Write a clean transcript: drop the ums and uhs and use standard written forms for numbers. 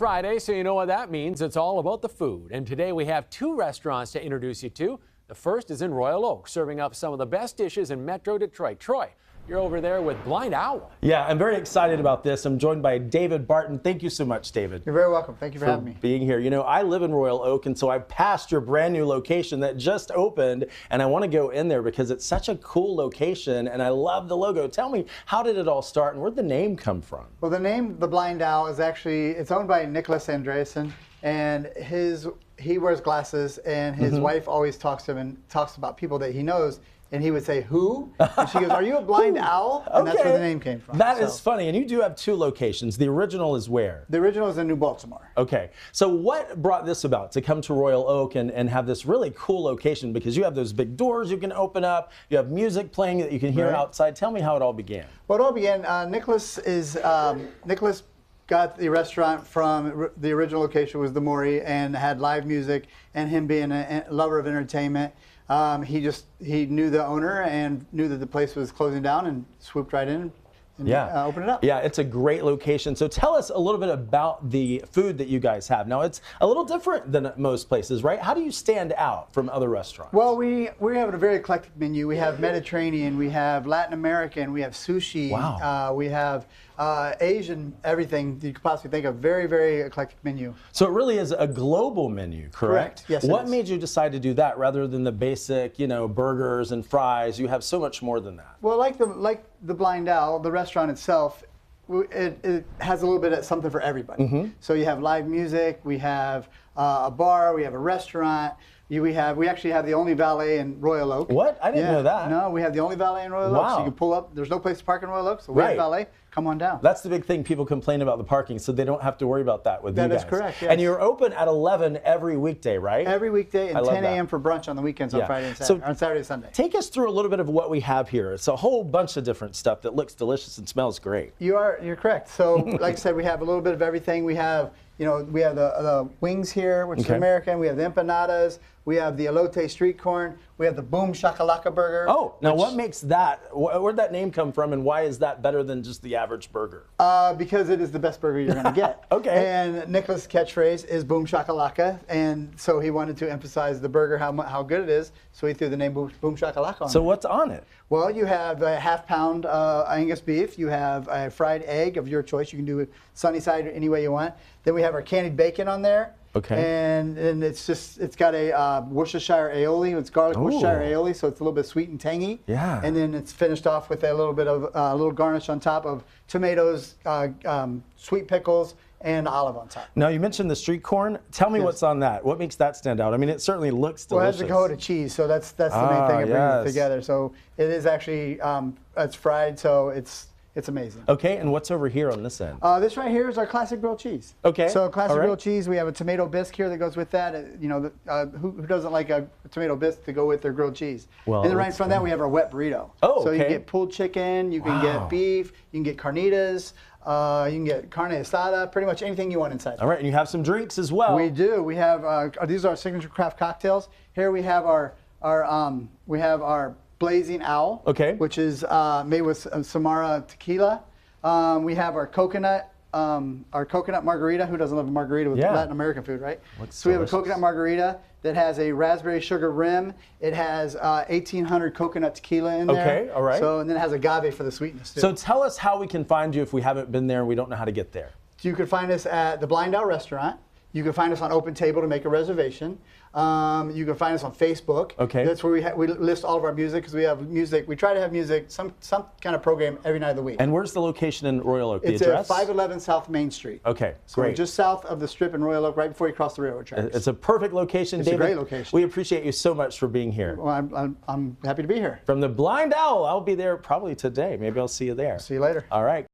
Friday, so you know what that means. It's all about the food. And today we have two restaurants to introduce you to. The first is in Royal Oak, serving up some of the best dishes in Metro Detroit. Troy, you're over there with Blind Owl. Yeah, I'm very excited about this. I'm joined by David Barton. Thank you so much, David. You're very welcome. Thank you for having me. Being here. You know, I live in Royal Oak, and so I passed your brand new location that just opened, and I want to go in there because it's such a cool location, and I love the logo. Tell me, how did it all start, and where'd the name come from? Well, the name, The Blind Owl, is actually, it's owned by Nicholas Andreasen, and he wears glasses, and his wife always talks to him and talks about people that he knows. And he would say, who? And she goes, are you a blind owl? And that's where the name came from. That is funny. And you do have two locations. The original is where? The original is in New Baltimore. Okay. So what brought this about to come to Royal Oak and have this really cool location? Because you have those big doors you can open up. You have music playing that you can hear outside. Tell me how it all began. Well, it all began, Nicholas got the restaurant from the original location was the Maury and had live music, and him being a lover of entertainment. He knew the owner and knew that the place was closing down and swooped right in and opened it up. Yeah, it's a great location. So tell us a little bit about the food that you guys have. Now, it's a little different than most places, right? How do you stand out from other restaurants? Well, we have a very eclectic menu. We have Mediterranean, we have Latin American, we have sushi, we have Asian, everything you could possibly think of. Very, very eclectic menu. So it really is a global menu, correct? Yes, what made you decide to do that rather than the basic, you know, burgers and fries? You have so much more than that. Well, like the Blind Owl, the restaurant itself, it has a little bit of something for everybody. So you have live music, we have a bar, we have a restaurant. We actually have the only valet in Royal Oak. What? I didn't know that. No, we have the only valet in Royal Oak, so you can pull up. There's no place to park in Royal Oak, so we have valet. Come on down. That's the big thing. People complain about the parking, so they don't have to worry about that with you guys. That is correct, yes. And you're open at 11 every weekday, right? Every weekday, and 10 a.m. for brunch on the weekends on Friday and Saturday, on Saturday and Sunday. Take us through a little bit of what we have here. It's a whole bunch of different stuff that looks delicious and smells great. You're correct. So, like I said, we have a little bit of everything. We have, we have the wings here, which is American. We have the empanadas. We have the elote street corn. We have the boom shakalaka burger. Oh, now what makes that? Where'd that name come from, and why is that better than just the average burger? Because it is the best burger you're going to get. Okay. And Nicholas' catchhalf is boom shakalaka, and so he wanted to emphasize the burger, how good it is. So he threw the name boom shakalaka on it. So what's on it? Well, you have a half-pound Angus beef. You have a fried egg of your choice. You can do it sunny side any way you want. Then we have our candied bacon on there. Okay. And it's got a Worcestershire aioli. It's garlic Worcestershire aioli, so it's a little bit sweet and tangy. Yeah. And then it's finished off with a little bit of a little garnish on top of tomatoes, sweet pickles, and olive on top. Now, you mentioned the street corn. Tell me what's on that. What makes that stand out? I mean, it certainly looks delicious. Well, it has a coat of cheese, so that's the main thing that brings it together. So it is actually, it's fried, so it's amazing. Okay, and what's over here on this end? This right here is our classic grilled cheese. Okay. So classic grilled cheese, we have a tomato bisque here that goes with that. Who doesn't like a tomato bisque to go with their grilled cheese? Well, and then right in front of that, we have our wet burrito. Oh, so you get pulled chicken, you can get beef, you can get carnitas, you can get carne asada, pretty much anything you want inside. All right, and you have some drinks as well. We do. We have these are our signature craft cocktails. Here we have our Blazing Owl, which is made with Samara tequila. We have our coconut margarita. Who doesn't love a margarita with Latin American food, right? So we have a coconut margarita that has a raspberry sugar rim. It has 1800 coconut tequila in there. Okay, all right. So, and then it has agave for the sweetness too. So tell us how we can find you if we haven't been there and we don't know how to get there. You can find us at the Blind Owl Restaurant. You can find us on Open Table to make a reservation. You can find us on Facebook. Okay. That's where we list all of our music, because we have music. We try to have music, some kind of program every night of the week. And where's the location in Royal Oak? The address? It's at 511 South Main Street. Okay, so great. We're just south of the Strip in Royal Oak, right before you cross the railroad tracks. It's a perfect location, David. It's a great location. We appreciate you so much for being here. Well, I'm happy to be here. From the Blind Owl, I'll be there probably today. Maybe I'll see you there. See you later. All right.